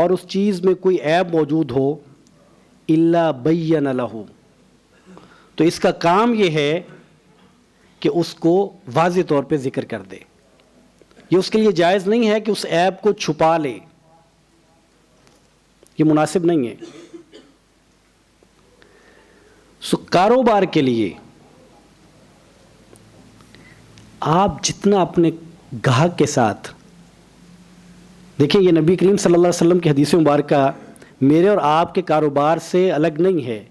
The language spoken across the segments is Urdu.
اور اس چیز میں کوئی عیب موجود ہو الا بین لہ، تو اس کا کام یہ ہے کہ اس کو واضح طور پہ ذکر کر دے. یہ اس کے لیے جائز نہیں ہے کہ اس عیب کو چھپا لے، یہ مناسب نہیں ہے. کاروبار کے لیے آپ جتنا اپنے گاہک کے ساتھ دیکھیں، یہ نبی کریم صلی اللہ علیہ وسلم کی حدیث مبارکہ میرے اور آپ کے کاروبار سے الگ نہیں ہے،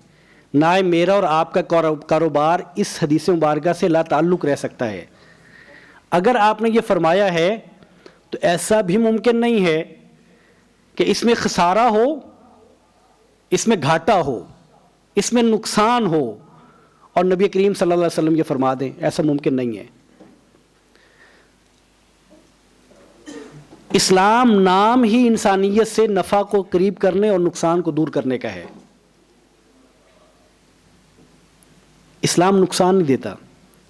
نہ میرا اور آپ کا کاروبار اس حدیث مبارکہ سے لا تعلق رہ سکتا ہے. اگر آپ نے یہ فرمایا ہے تو ایسا بھی ممکن نہیں ہے کہ اس میں خسارہ ہو، اس میں گھاٹا ہو، اس میں نقصان ہو اور نبی کریم صلی اللہ علیہ وسلم یہ فرما دیں. ایسا ممکن نہیں ہے. اسلام نام ہی انسانیت سے نفع کو قریب کرنے اور نقصان کو دور کرنے کا ہے. اسلام نقصان نہیں دیتا.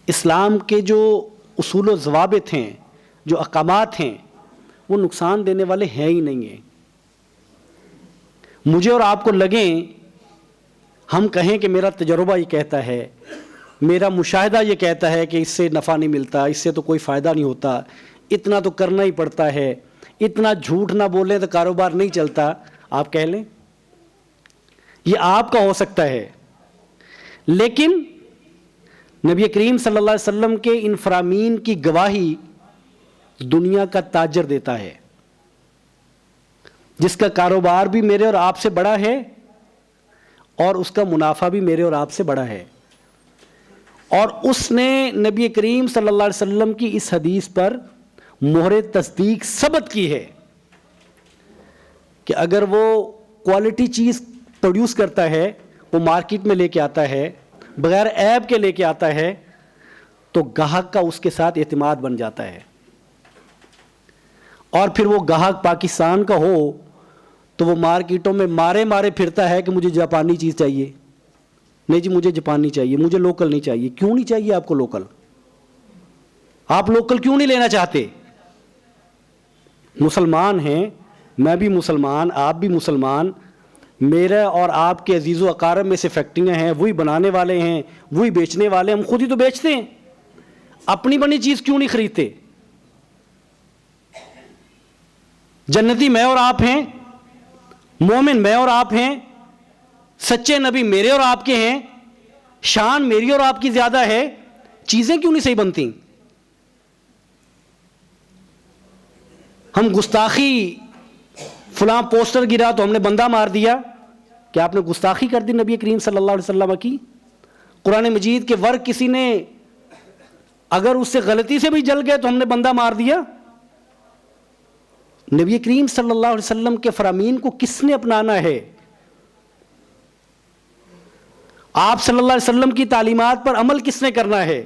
اسلام کے جو اصول و ضوابط ہیں، جو احکامات ہیں، وہ نقصان دینے والے ہیں ہی نہیں ہیں. مجھے اور آپ کو لگیں، ہم کہیں کہ میرا تجربہ یہ کہتا ہے، میرا مشاہدہ یہ کہتا ہے کہ اس سے نفع نہیں ملتا، اس سے تو کوئی فائدہ نہیں ہوتا، اتنا تو کرنا ہی پڑتا ہے، اتنا جھوٹ نہ بولیں تو کاروبار نہیں چلتا، آپ کہہ لیں. یہ آپ کا ہو سکتا ہے، لیکن نبی کریم صلی اللہ علیہ وسلم کے ان فرامین کی گواہی دنیا کا تاجر دیتا ہے، جس کا کاروبار بھی میرے اور آپ سے بڑا ہے اور اس کا منافع بھی میرے اور آپ سے بڑا ہے. اور اس نے نبی کریم صلی اللہ علیہ وسلم کی اس حدیث پر مہر تصدیق ثبت کی ہے کہ اگر وہ کوالٹی چیز پروڈیوس کرتا ہے، وہ مارکیٹ میں لے کے آتا ہے، بغیر عیب کے لے کے آتا ہے، تو گاہک کا اس کے ساتھ اعتماد بن جاتا ہے. اور پھر وہ گاہک پاکستان کا ہو تو وہ مارکیٹوں میں مارے پھرتا ہے کہ مجھے جاپانی چیز چاہیے، نہیں جی مجھے جاپانی چاہیے، مجھے لوکل نہیں چاہیے. کیوں نہیں چاہیے آپ کو لوکل؟ آپ لوکل کیوں نہیں لینا چاہتے؟ مسلمان ہیں، میں بھی مسلمان، آپ بھی مسلمان، میرا اور آپ کے عزیز و اقارب میں سے فیکٹریاں ہیں، وہی بنانے والے ہیں، وہی بیچنے والے، ہم خود ہی تو بیچتے ہیں. اپنی بنی چیز کیوں نہیں خریدتے؟ جنتی میں اور آپ ہیں، مومن میں اور آپ ہیں، سچے نبی میرے اور آپ کے ہیں، شان میری اور آپ کی زیادہ ہے، چیزیں کیوں نہیں صحیح بنتی؟ ہم گستاخی، فلاں پوسٹر گرا تو ہم نے بندہ مار دیا، کیا آپ نے گستاخی کر دی نبی کریم صلی اللہ علیہ وسلم کی؟ قرآن مجید کے ورق کسی نے اگر اس سے غلطی سے بھی جل گئے تو ہم نے بندہ مار دیا؟ نبی کریم صلی اللہ علیہ وسلم کے فرامین کو کس نے اپنانا ہے؟ آپ صلی اللہ علیہ وسلم کی تعلیمات پر عمل کس نے کرنا ہے؟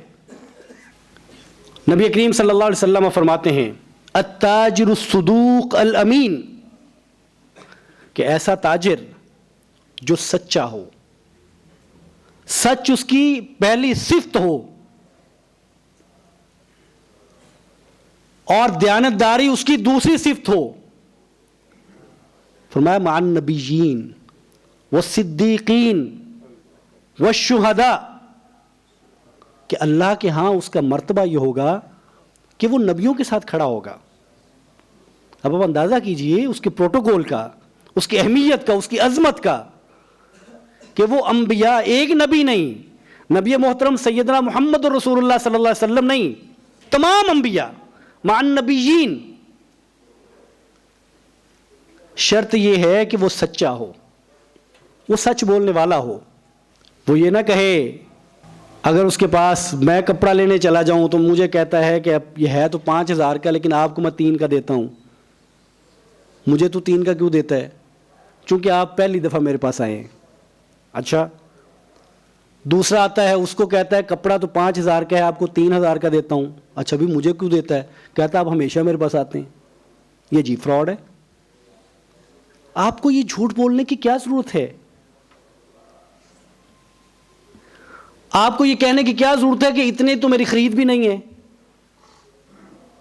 نبی کریم صلی اللہ علیہ وسلم فرماتے ہیں التاجر الصدوق الامین، کہ ایسا تاجر جو سچا ہو، سچ اس کی پہلی صفت ہو اور دیانتداری اس کی دوسری صفت ہو. فرمایا مع النبیین والصدیقین والشہداء، کہ اللہ کے ہاں اس کا مرتبہ یہ ہوگا کہ وہ نبیوں کے ساتھ کھڑا ہوگا. اب آپ اندازہ کیجئے اس کے پروٹوکول کا، اس کی اہمیت کا، اس کی عظمت کا، کہ وہ انبیاء، ایک نبی نہیں، نبی محترم سیدنا محمد رسول اللہ صلی اللہ علیہ وسلم نہیں، تمام انبیاء مع النبیین. شرط یہ ہے کہ وہ سچا ہو، وہ سچ بولنے والا ہو. وہ یہ نہ کہے، اگر اس کے پاس میں کپڑا لینے چلا جاؤں تو مجھے کہتا ہے کہ اب یہ ہے تو 5,000 کا لیکن آپ کو میں 3 کا دیتا ہوں. مجھے تو 3 کا کیوں دیتا ہے؟ چونکہ آپ پہلی دفعہ میرے پاس آئے ہیں. اچھا. دوسرا آتا ہے، اس کو کہتا ہے کپڑا تو 5,000 کا ہے، آپ کو 3,000 کا دیتا ہوں. اچھا بھی مجھے کیوں دیتا ہے؟ کہتا ہے آپ ہمیشہ میرے پاس آتے ہیں. یہ جی فراڈ ہے. آپ کو یہ جھوٹ بولنے کی کیا ضرورت ہے؟ آپ کو یہ کہنے کی کیا ضرورت ہے کہ اتنے تو میری خرید بھی نہیں ہے؟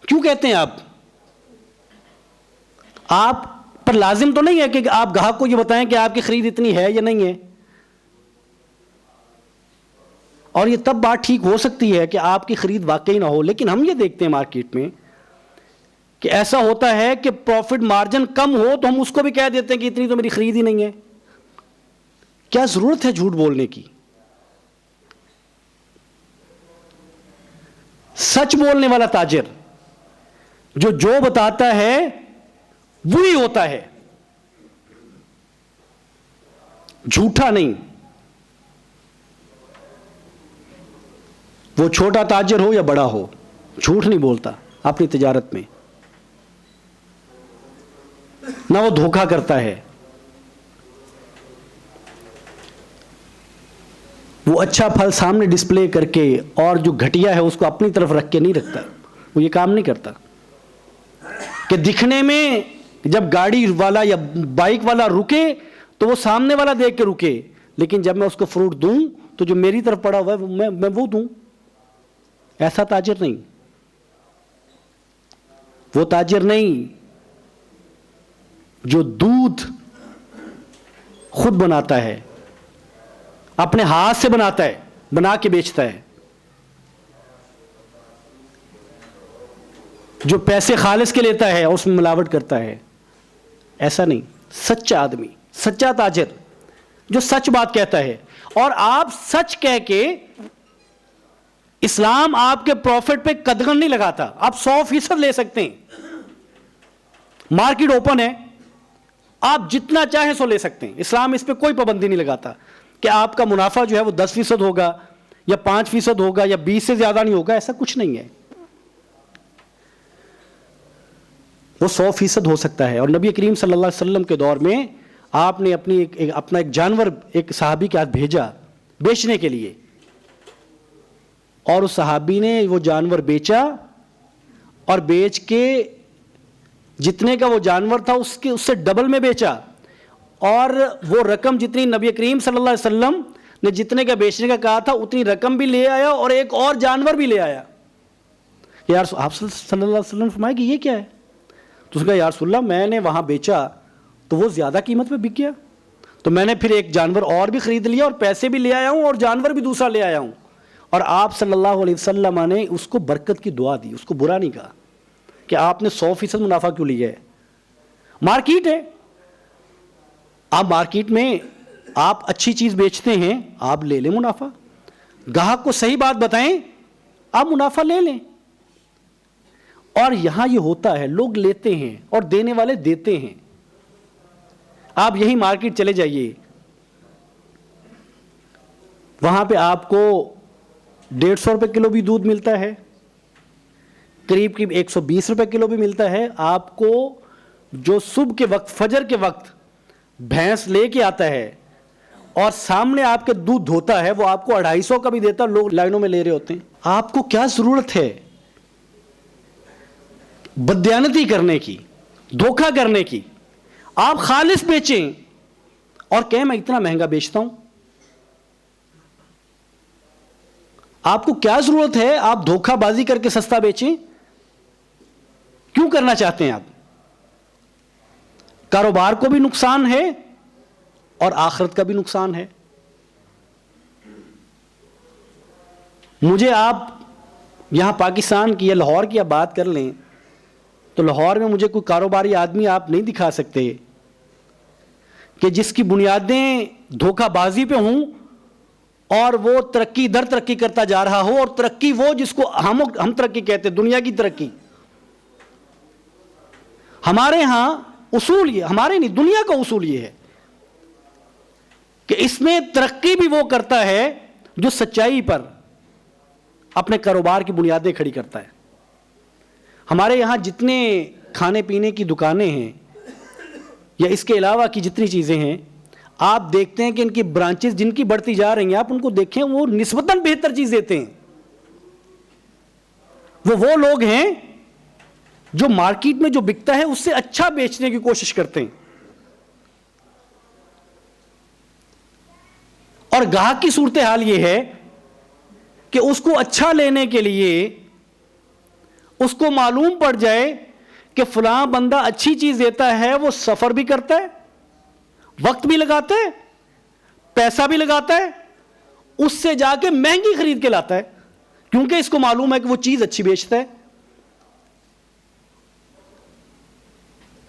کیوں کہتے ہیں آپ پر لازم تو نہیں ہے کہ آپ گاہک کو یہ بتائیں کہ آپ کی خرید اتنی ہے یا نہیں ہے. اور یہ تب بات ٹھیک ہو سکتی ہے کہ آپ کی خرید واقعی نہ ہو. لیکن ہم یہ دیکھتے ہیں مارکیٹ میں کہ ایسا ہوتا ہے کہ پروفٹ مارجن کم ہو تو ہم اس کو بھی کہہ دیتے ہیں کہ اتنی تو میری خرید ہی نہیں ہے. کیا ضرورت ہے جھوٹ بولنے کی؟ سچ بولنے والا تاجر جو بتاتا ہے وہی ہوتا ہے، جھوٹا نہیں. وہ چھوٹا تاجر ہو یا بڑا ہو، جھوٹ نہیں بولتا اپنی تجارت میں، نہ وہ دھوکہ کرتا ہے. وہ اچھا پھل سامنے ڈسپلے کر کے اور جو گھٹیا ہے اس کو اپنی طرف رکھ کے نہیں رکھتا. وہ یہ کام نہیں کرتا کہ دکھنے میں جب گاڑی والا یا بائک والا رکے تو وہ سامنے والا دیکھ کے رکے، لیکن جب میں اس کو فروٹ دوں تو جو میری طرف پڑا ہوا ہے میں وہ دوں. ایسا تاجر نہیں. وہ تاجر نہیں جو دودھ خود بناتا ہے، اپنے ہاتھ سے بناتا ہے، بنا کے بیچتا ہے، جو پیسے خالص کے لیتا ہے اور اس میں ملاوٹ کرتا ہے. ایسا نہیں. سچا آدمی، سچا تاجر جو سچ بات کہتا ہے. اور آپ سچ کہہ کے، اسلام آپ کے پروفٹ پہ قدغن نہیں لگاتا. آپ 100% لے سکتے ہیں، مارکیٹ اوپن ہے، آپ جتنا چاہیں سو لے سکتے ہیں. اسلام اس پہ کوئی پابندی نہیں لگاتا کہ آپ کا منافع جو ہے وہ 10% ہوگا یا 5% ہوگا یا 20 سے زیادہ نہیں ہوگا. ایسا کچھ نہیں ہے. وہ 100% ہو سکتا ہے. اور نبی کریم صلی اللہ علیہ وسلم کے دور میں آپ نے اپنا ایک جانور ایک صحابی کے ہاتھ بھیجا بیچنے کے لیے، اور اس صحابی نے وہ جانور بیچا اور بیچ کے جتنے کا وہ جانور تھا اس سے ڈبل میں بیچا، اور وہ رقم جتنی نبی کریم صلی اللہ علیہ وسلم نے جتنے کا بیچنے کا کہا تھا اتنی رقم بھی لے آیا اور ایک اور جانور بھی لے آیا. یار آپ صلی اللہ علیہ وسلم فرمائے کہ یہ کیا ہے؟ تو اس نے کہا یا رسول اللہ میں نے وہاں بیچا تو وہ زیادہ قیمت پہ بک گیا، تو میں نے پھر ایک جانور اور بھی خرید لیا اور پیسے بھی لے آیا ہوں اور جانور بھی دوسرا لے آیا ہوں. اور آپ صلی اللہ علیہ وسلم نے اس کو برکت کی دعا دی، اس کو برا نہیں کہا کہ آپ نے 100% منافع کیوں لیا ہے. مارکیٹ ہے، آپ مارکیٹ میں آپ اچھی چیز بیچتے ہیں، آپ لے لیں منافع. گاہک کو صحیح بات بتائیں، آپ منافع لے لیں. اور یہاں یہ ہوتا ہے، لوگ لیتے ہیں اور دینے والے دیتے ہیں. آپ یہی مارکیٹ چلے جائیے، وہاں پہ آپ کو 150 روپے کلو بھی دودھ ملتا ہے، قریب 120 روپے کلو بھی ملتا ہے. آپ کو جو صبح کے وقت فجر کے وقت بھینس لے کے آتا ہے اور سامنے آپ کے دودھ دھوتا ہے وہ آپ کو 250 کا بھی دیتا ہے. لوگ لائنوں میں لے رہے ہوتے ہیں. آپ کو کیا ضرورت ہے بددیانتی کرنے کی، دھوکہ کرنے کی؟ آپ خالص بیچیں اور کہیں میں اتنا مہنگا بیچتا ہوں. آپ کو کیا ضرورت ہے آپ دھوکہ بازی کر کے سستا بیچیں؟ کیوں کرنا چاہتے ہیں آپ؟ کاروبار کو بھی نقصان ہے اور آخرت کا بھی نقصان ہے. مجھے آپ یہاں پاکستان کی یا لاہور کی آپ بات کر لیں تو لاہور میں مجھے کوئی کاروباری آدمی آپ نہیں دکھا سکتے کہ جس کی بنیادیں دھوکہ بازی پہ ہوں اور وہ ترقی در ترقی کرتا جا رہا ہو. اور ترقی وہ جس کو ہم ترقی کہتے ہیں، دنیا کی ترقی. ہمارے ہاں اصول یہ، ہمارے نہیں دنیا کا اصول یہ ہے کہ اس میں ترقی بھی وہ کرتا ہے جو سچائی پر اپنے کاروبار کی بنیادیں کھڑی کرتا ہے. ہمارے یہاں جتنے کھانے پینے کی دکانیں ہیں یا اس کے علاوہ کی جتنی چیزیں ہیں، آپ دیکھتے ہیں کہ ان کی برانچز جن کی بڑھتی جا رہی ہیں، آپ ان کو دیکھیں وہ نسبتاً بہتر چیز دیتے ہیں. وہ لوگ ہیں جو مارکیٹ میں جو بکتا ہے اس سے اچھا بیچنے کی کوشش کرتے ہیں. اور گاہک کی صورتحال یہ ہے کہ اس کو اچھا لینے کے لیے اس کو معلوم پڑ جائے کہ فلاں بندہ اچھی چیز دیتا ہے، وہ سفر بھی کرتا ہے، وقت بھی لگاتا ہے، پیسہ بھی لگاتا ہے، اس سے جا کے مہنگی خرید کے لاتا ہے، کیونکہ اس کو معلوم ہے کہ وہ چیز اچھی بیچتا ہے.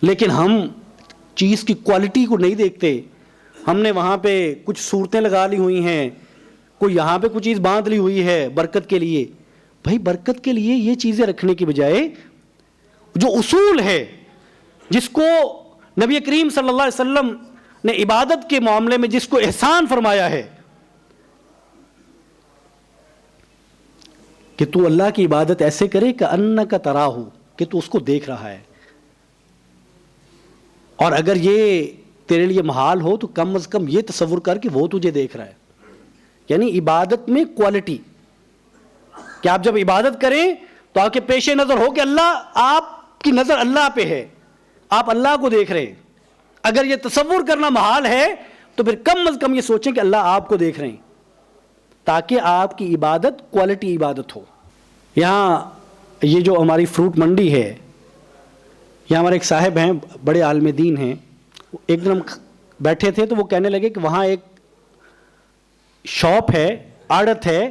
لیکن ہم چیز کی کوالٹی کو نہیں دیکھتے. ہم نے وہاں پہ کچھ صورتیں لگا لی ہوئی ہیں، کوئی یہاں پہ کچھ چیز باندھ لی ہوئی ہے برکت کے لیے. بھائی برکت کے لیے یہ چیزیں رکھنے کی بجائے جو اصول ہے، جس کو نبی کریم صلی اللہ علیہ وسلم نے عبادت کے معاملے میں جس کو احسان فرمایا ہے کہ تو اللہ کی عبادت ایسے کرے کہ انک تراہ، کہ تو اس کو دیکھ رہا ہے، اور اگر یہ تیرے لیے محال ہو تو کم از کم یہ تصور کر کہ وہ تجھے دیکھ رہا ہے. یعنی عبادت میں کوالٹی، کہ آپ جب عبادت کریں تو آپ کے پیش نظر ہو کہ اللہ، آپ کی نظر اللہ پہ ہے، آپ اللہ کو دیکھ رہے ہیں. اگر یہ تصور کرنا محال ہے تو پھر کم از کم یہ سوچیں کہ اللہ آپ کو دیکھ رہے ہیں، تاکہ آپ کی عبادت کوالٹی عبادت ہو. یہاں یہ جو ہماری فروٹ منڈی ہے، یہاں ہمارے ایک صاحب ہیں، بڑے عالم دین ہیں. ایک دن ہم بیٹھے تھے تو وہ کہنے لگے کہ وہاں ایک شاپ ہے، آڑت ہے،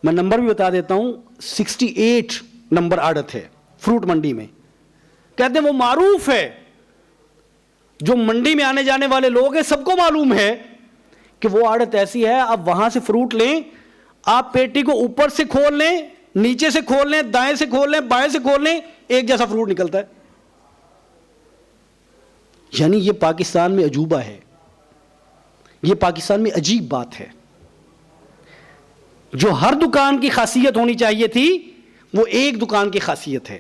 میں نمبر بھی بتا دیتا ہوں، 68 نمبر آڑت ہے فروٹ منڈی میں. کہتے ہیں وہ معروف ہے، جو منڈی میں آنے جانے والے لوگ ہیں سب کو معلوم ہے کہ وہ آڑت ایسی ہے. آپ وہاں سے فروٹ لیں، آپ پیٹی کو اوپر سے کھول لیں، نیچے سے کھول لیں، دائیں سے کھول لیں، بائیں سے کھول لیں، ایک جیسا فروٹ نکلتا ہے. یعنی یہ پاکستان میں عجوبہ ہے، یہ پاکستان میں عجیب بات ہے. جو ہر دکان کی خاصیت ہونی چاہیے تھی وہ ایک دکان کی خاصیت ہے.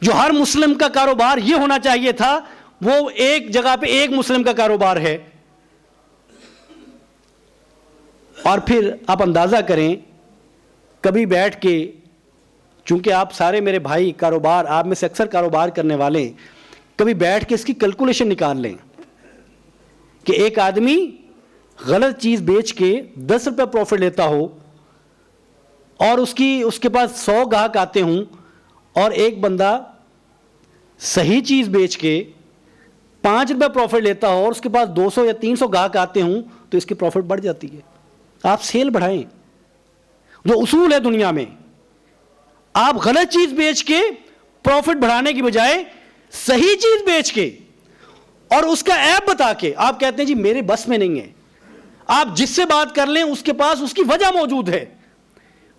جو ہر مسلم کا کاروبار یہ ہونا چاہیے تھا وہ ایک جگہ پہ ایک مسلم کا کاروبار ہے. اور پھر آپ اندازہ کریں، کبھی بیٹھ کے، چونکہ آپ سارے میرے بھائی کاروبار، آپ میں سے اکثر کاروبار کرنے والے، کبھی بیٹھ کے اس کی کیلکولیشن نکال لیں کہ ایک آدمی غلط چیز بیچ کے 10 روپے پروفٹ لیتا ہو اور اس کے پاس 100 گاہک آتے ہوں، اور ایک بندہ صحیح چیز بیچ کے 5 روپے پروفٹ لیتا ہو اور اس کے پاس 200 یا 300 گاہک آتے ہوں، تو اس کی پروفٹ بڑھ جاتی ہے. آپ سیل بڑھائیں. جو اصول ہے دنیا میں، آپ غلط چیز بیچ کے پروفٹ بڑھانے کی بجائے صحیح چیز بیچ کے اور اس کا عیب بتا کے آپ کہتے ہیں جی میرے بس میں نہیں ہے. آپ جس سے بات کر لیں اس کے پاس اس کی وجہ موجود ہے.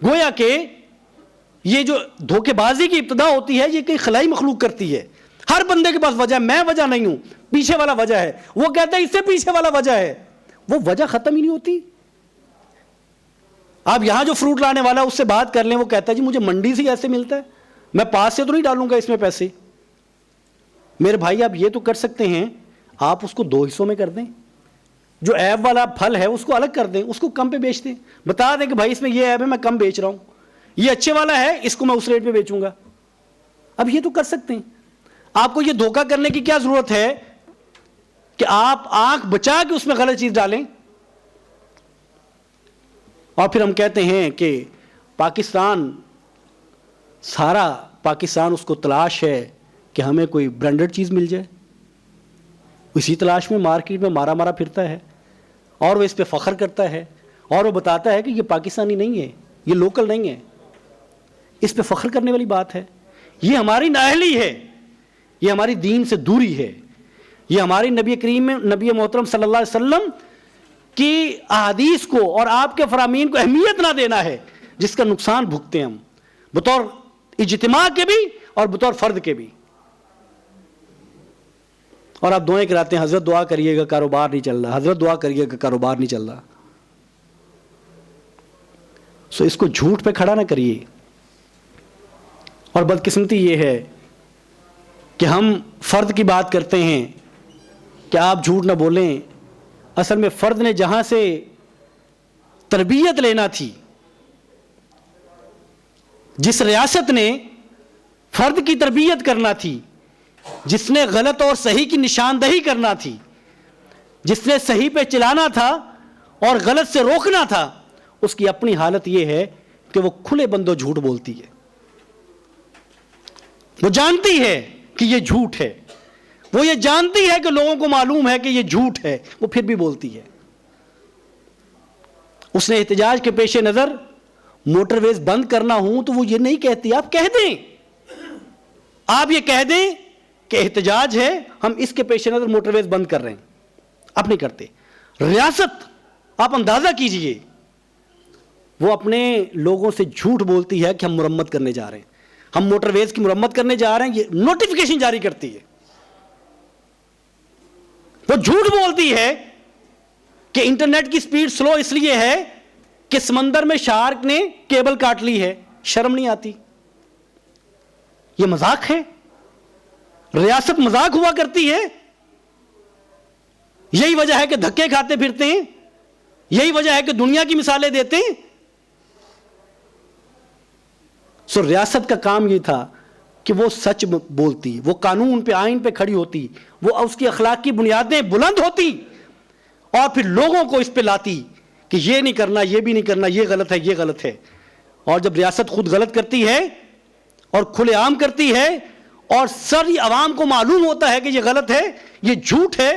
گویا کہ یہ جو دھوکے بازی کی ابتدا ہوتی ہے یہ کئی خلائی مخلوق کرتی ہے. ہر بندے کے پاس وجہ ہے، میں وجہ نہیں ہوں، پیچھے والا وجہ ہے. وہ کہتا ہے اس سے پیچھے والا وجہ ہے. وہ وجہ ختم ہی نہیں ہوتی. آپ یہاں جو فروٹ لانے والا اس سے بات کر لیں، وہ کہتا ہے جی مجھے منڈی سے ایسے ملتا ہے، میں پاس سے تو نہیں ڈالوں گا اس میں پیسے. میرے بھائی آپ یہ تو کر سکتے ہیں، آپ اس کو 2 حصوں میں کر دیں. جو عیب والا پھل ہے اس کو الگ کر دیں، اس کو کم پہ بیچ دیں. بتا دیں کہ بھائی اس میں یہ عیب ہے، میں کم بیچ رہا ہوں، یہ اچھے والا ہے، اس کو میں اس ریٹ پہ بیچوں گا. اب یہ تو کر سکتے ہیں. آپ کو یہ دھوکہ کرنے کی کیا ضرورت ہے کہ آپ آنکھ بچا کے اس میں غلط چیز ڈالیں. اور پھر ہم کہتے ہیں کہ پاکستان، سارا پاکستان اس کو تلاش ہے کہ ہمیں کوئی برانڈڈ چیز مل جائے. اسی تلاش میں مارکیٹ میں مارا مارا پھرتا ہے، اور وہ اس پہ فخر کرتا ہے، اور وہ بتاتا ہے کہ یہ پاکستانی نہیں ہے، یہ لوکل نہیں ہے. اس پہ فخر کرنے والی بات ہے. یہ ہماری نااہلی ہے، یہ ہماری دین سے دوری ہے، یہ ہماری نبی محترم صلی اللہ علیہ وسلم کی احادیث کو اور آپ کے فرامین کو اہمیت نہ دینا ہے، جس کا نقصان بھگتے ہیں ہم بطور اجتماع کے بھی اور بطور فرد کے بھی. اور آپ دعائیں کراتے ہیں، حضرت دعا کریے گا کاروبار نہیں چل رہا، حضرت دعا کریے گا کاروبار نہیں چل رہا. سو اس کو جھوٹ پہ کھڑا نہ کریے. اور بدقسمتی یہ ہے کہ ہم فرد کی بات کرتے ہیں کہ آپ جھوٹ نہ بولیں. اصل میں فرد نے جہاں سے تربیت لینا تھی، جس ریاست نے فرد کی تربیت کرنا تھی، جس نے غلط اور صحیح کی نشاندہی کرنا تھی، جس نے صحیح پہ چلانا تھا اور غلط سے روکنا تھا، اس کی اپنی حالت یہ ہے کہ وہ کھلے بندوں جھوٹ بولتی ہے. وہ جانتی ہے کہ یہ جھوٹ ہے، وہ یہ جانتی ہے کہ لوگوں کو معلوم ہے کہ یہ جھوٹ ہے، وہ پھر بھی بولتی ہے۔ اس نے احتجاج کے پیش نظر موٹر ویز بند کرنا ہوں تو وہ یہ نہیں کہتی، آپ کہہ دیں، آپ یہ کہہ دیں کہ احتجاج ہے، ہم اس کے پیش نظر موٹر ویز بند کر رہے ہیں، آپ نہیں کرتے۔ ریاست، آپ اندازہ کیجئے، وہ اپنے لوگوں سے جھوٹ بولتی ہے کہ ہم مرمت کرنے جا رہے ہیں، ہم موٹر ویز کی مرمت کرنے جا رہے ہیں، یہ نوٹیفیکیشن جاری کرتی ہے۔ وہ جھوٹ بولتی ہے کہ انٹرنیٹ کی سپیڈ سلو اس لیے ہے کہ سمندر میں شارک نے کیبل کاٹ لی ہے، شرم نہیں آتی؟ یہ مذاق ہے؟ ریاست مذاق ہوا کرتی ہے؟ یہی وجہ ہے کہ دھکے کھاتے پھرتے ہیں، یہی وجہ ہے کہ دنیا کی مثالیں دیتے ہیں۔ سو ریاست کا کام یہ تھا کہ وہ سچ بولتی، وہ قانون پہ، آئین پہ کھڑی ہوتی، وہ اس کی اخلاقی بنیادیں بلند ہوتی، اور پھر لوگوں کو اس پہ لاتی کہ یہ نہیں کرنا، یہ بھی نہیں کرنا، یہ غلط ہے، یہ غلط ہے۔ اور جب ریاست خود غلط کرتی ہے اور کھلے عام کرتی ہے اور ساری عوام کو معلوم ہوتا ہے کہ یہ غلط ہے، یہ جھوٹ ہے،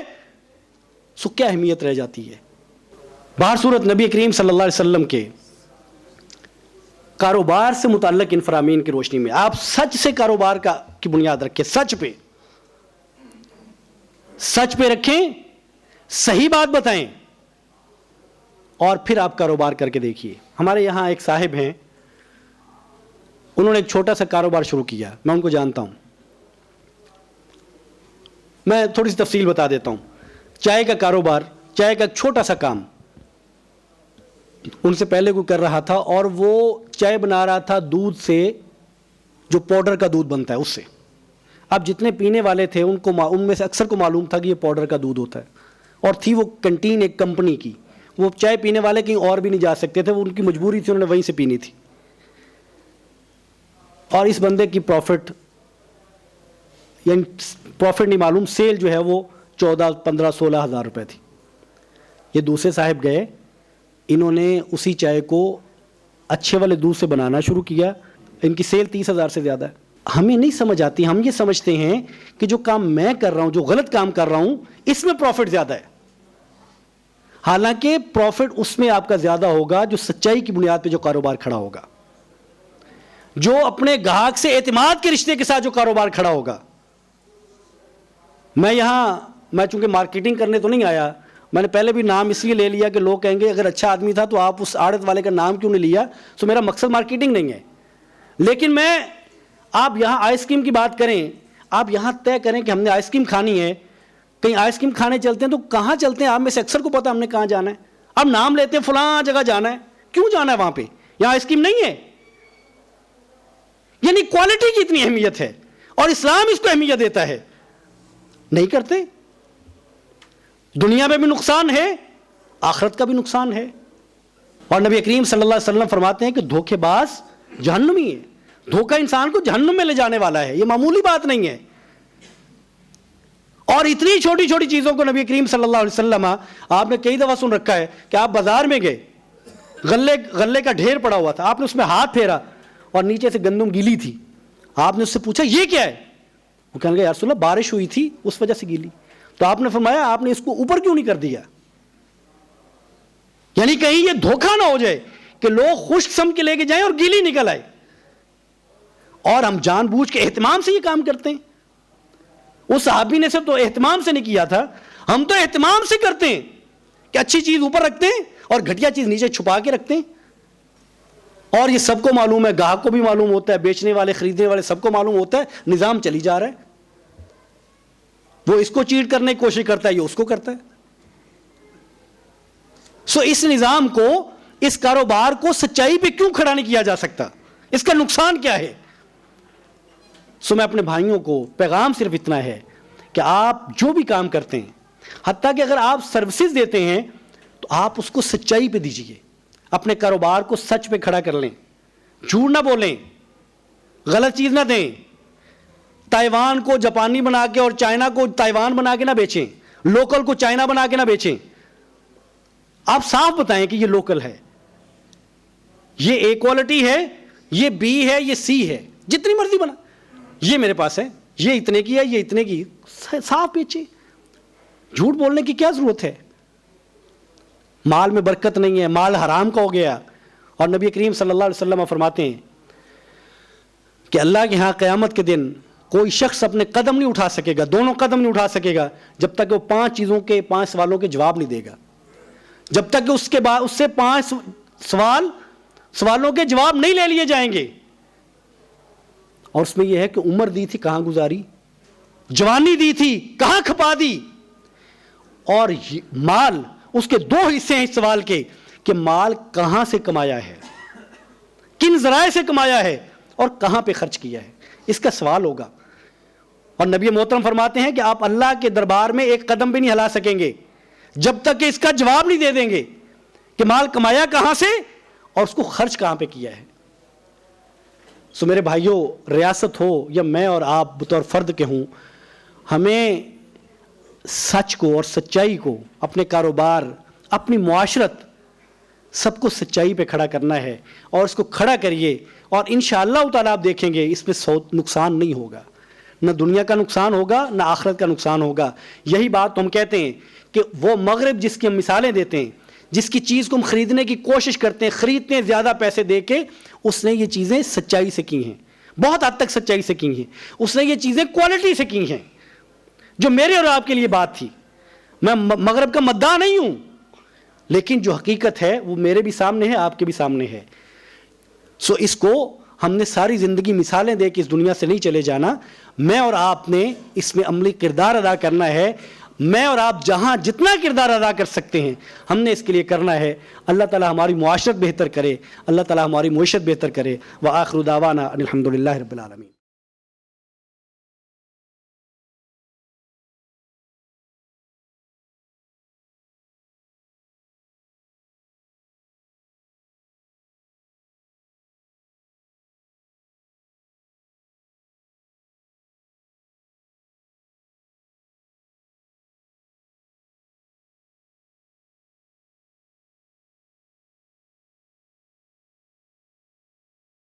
سو کیا اہمیت رہ جاتی ہے؟ بہر صورت نبی کریم صلی اللہ علیہ وسلم کے کاروبار سے متعلق ان فرامین کی روشنی میں آپ سچ سے کاروبار کی بنیاد رکھیں، سچ پہ رکھیں، صحیح بات بتائیں، اور پھر آپ کاروبار کر کے دیکھیے۔ ہمارے یہاں ایک صاحب ہیں، انہوں نے ایک چھوٹا سا کاروبار شروع کیا، میں ان کو جانتا ہوں، میں تھوڑی سی تفصیل بتا دیتا ہوں۔ چائے کا کاروبار، چائے کا ایک چھوٹا سا کام ان سے پہلے کوئی کر رہا تھا، اور وہ چائے بنا رہا تھا دودھ سے، جو پاؤڈر کا دودھ بنتا ہے اس سے۔ اب جتنے پینے والے تھے ان میں سے اکثر کو معلوم تھا کہ یہ پاؤڈر کا دودھ ہوتا ہے، اور تھی وہ کنٹین ایک کمپنی کی، وہ چائے پینے والے کہیں اور بھی نہیں جا سکتے تھے، وہ ان کی مجبوری تھی، انہوں نے وہیں سے پینی تھی۔ اور اس بندے کی پروفٹ نہیں معلوم، سیل جو ہے وہ 14, 15, 16 ہزار روپے تھی۔ یہ دوسرے صاحب گئے، انہوں نے اسی چائے کو اچھے والے دودھ سے بنانا شروع کیا، ان کی سیل 30 ہزار سے زیادہ ہے۔ ہمیں نہیں سمجھ آتی، ہم یہ سمجھتے ہیں کہ جو کام میں کر رہا ہوں، جو غلط کام کر رہا ہوں، اس میں پروفٹ زیادہ ہے، حالانکہ پروفٹ اس میں آپ کا زیادہ ہوگا جو سچائی کی بنیاد پہ جو کاروبار کھڑا ہوگا، جو اپنے گاہک سے اعتماد کے رشتے کے ساتھ جو کاروبار کھڑا ہوگا۔ میں چونکہ مارکیٹنگ کرنے تو نہیں آیا، میں نے پہلے بھی نام اس لیے لے لیا کہ لوگ کہیں گے اگر اچھا آدمی تھا تو آپ اس آڑت والے کا نام کیوں نہیں لیا؟ سو میرا مقصد مارکیٹنگ نہیں ہے، لیکن آپ یہاں آئس کریم کی بات کریں، آپ یہاں طے کریں کہ ہم نے آئس کریم کھانی ہے، کہیں آئس کریم کھانے چلتے ہیں تو کہاں چلتے ہیں؟ آپ میں سے اکثر کو پتا ہم نے کہاں جانا ہے، اب نام لیتے ہیں فلاں جگہ جانا ہے، کیوں جانا ہے وہاں پہ؟ یہاں آئس کریم نہیں ہے؟ یعنی کوالٹی کی اتنی اہمیت ہے، اور اسلام اس کو اہمیت دیتا ہے، نہیں کرتے۔ دنیا میں بھی نقصان ہے، آخرت کا بھی نقصان ہے، اور نبی کریم صلی اللہ علیہ وسلم فرماتے ہیں کہ دھوکے باز جہنمی ہے، دھوکہ انسان کو جہنم میں لے جانے والا ہے، یہ معمولی بات نہیں ہے۔ اور اتنی چھوٹی چھوٹی چیزوں کو نبی کریم صلی اللہ علیہ وسلم، آپ نے کئی دفعہ سن رکھا ہے کہ آپ بازار میں گئے، غلے کا ڈھیر پڑا ہوا تھا، آپ نے اس میں ہاتھ پھیرا اور نیچے سے گندم گیلی تھی، آپ نے اس سے پوچھا یہ کیا ہے؟ وہ کہنے لگا یا رسول اللہ بارش ہوئی تھی اس وجہ سے گیلی۔ تو آپ نے فرمایا آپ نے اس کو اوپر کیوں نہیں کر دیا؟ یعنی کہیں یہ دھوکہ نہ ہو جائے کہ لوگ خشک سمجھ کے لے کے جائیں اور گیلی نکل آئے، اور ہم جان بوجھ کے اہتمام سے یہ کام کرتے ہیں۔ اس صحابی نے صرف تو اہتمام سے نہیں کیا تھا، ہم تو اہتمام سے کرتے ہیں کہ اچھی چیز اوپر رکھتے ہیں اور گھٹیا چیز نیچے چھپا کے رکھتے ہیں، اور یہ سب کو معلوم ہے، گاہک کو بھی معلوم ہوتا ہے، بیچنے والے خریدنے والے سب کو معلوم ہوتا ہے، نظام چلی جا رہا ہے، وہ اس کو چیٹ کرنے کی کوشش کرتا ہے، یہ اس کو کرتا ہے۔ سو اس نظام کو، اس کاروبار کو سچائی پہ کیوں کھڑا نہیں کیا جا سکتا؟ اس کا نقصان کیا ہے؟ سو میں اپنے بھائیوں کو پیغام صرف اتنا ہے کہ آپ جو بھی کام کرتے ہیں، حتیٰ کہ اگر آپ سروسز دیتے ہیں تو آپ اس کو سچائی پہ دیجیے، اپنے کاروبار کو سچ پہ کھڑا کر لیں، جھوٹ نہ بولیں، غلط چیز نہ دیں، تائیوان کو جاپانی بنا کے اور چائنا کو تائیوان بنا کے نہ بیچیں، لوکل کو چائنا بنا کے نہ بیچیں، آپ صاف بتائیں کہ یہ لوکل ہے، یہ اے کوالٹی ہے، یہ بی ہے، یہ سی ہے، جتنی مرضی بنا، یہ میرے پاس ہے، یہ اتنے کی ہے، یہ اتنے کی، صاف بیچے. جھوٹ بولنے کی کیا ضرورت ہے؟ مال میں برکت نہیں ہے، مال حرام کا ہو گیا. اور نبی کریم صلی اللہ علیہ وسلم فرماتے ہیں کہ اللہ کے ہاں قیامت کے دن کوئی شخص اپنے قدم نہیں اٹھا سکے گا، دونوں قدم نہیں اٹھا سکے گا جب تک کہ وہ 5 چیزوں کے 5 سوالوں کے جواب نہیں دے گا. جب تک کہ اس کے بعد اس سے 5 سوالوں کے جواب نہیں لے لیے جائیں گے. اور اس میں یہ ہے کہ عمر دی تھی کہاں گزاری، جوانی دی تھی کہاں کھپا دی. اور مال، اس کے 2 حصے ہیں اس سوال کے کہ مال کہاں سے کمایا ہے، کن ذرائع سے کمایا ہے اور کہاں پہ خرچ کیا ہے، اس کا سوال ہوگا. اور نبی محترم فرماتے ہیں کہ آپ اللہ کے دربار میں ایک قدم بھی نہیں ہلا سکیں گے جب تک کہ اس کا جواب نہیں دے دیں گے کہ مال کمایا کہاں سے اور اس کو خرچ کہاں پہ کیا ہے. سو میرے بھائیوں، ریاست ہو یا میں اور آپ بطور فرد کے ہوں، ہمیں سچ کو اور سچائی کو، اپنے کاروبار، اپنی معاشرت، سب کو سچائی پہ کھڑا کرنا ہے. اور اس کو کھڑا کریے اور انشاءاللہ تعالیٰ آپ دیکھیں گے اس میں نقصان نہیں ہوگا، نہ دنیا کا نقصان ہوگا نہ آخرت کا نقصان ہوگا. یہی بات ہم کہتے ہیں کہ وہ مغرب جس کی ہم مثالیں دیتے ہیں، جس کی چیز کو ہم خریدنے کی کوشش کرتے ہیں، خریدتے ہیں زیادہ پیسے دے کے، اس نے یہ چیزیں سچائی سے کی ہیں، بہت حد تک سچائی سے کی ہیں. اس نے یہ چیزیں کوالٹی سے کی ہیں، جو میرے اور آپ کے لیے بات تھی. میں مغرب کا مداح نہیں ہوں، لیکن جو حقیقت ہے وہ میرے بھی سامنے ہے، آپ کے بھی سامنے ہے. سو اس کو ہم نے ساری زندگی مثالیں دے کے اس دنیا سے نہیں چلے جانا. میں اور آپ نے اس میں عملی کردار ادا کرنا ہے. میں اور آپ جہاں جتنا کردار ادا کر سکتے ہیں ہم نے اس کے لیے کرنا ہے. اللہ تعالی ہماری معاشرت بہتر کرے، اللہ تعالی ہماری معیشت بہتر کرے. وآخر دعوانا ان الحمد للہ رب العالمین.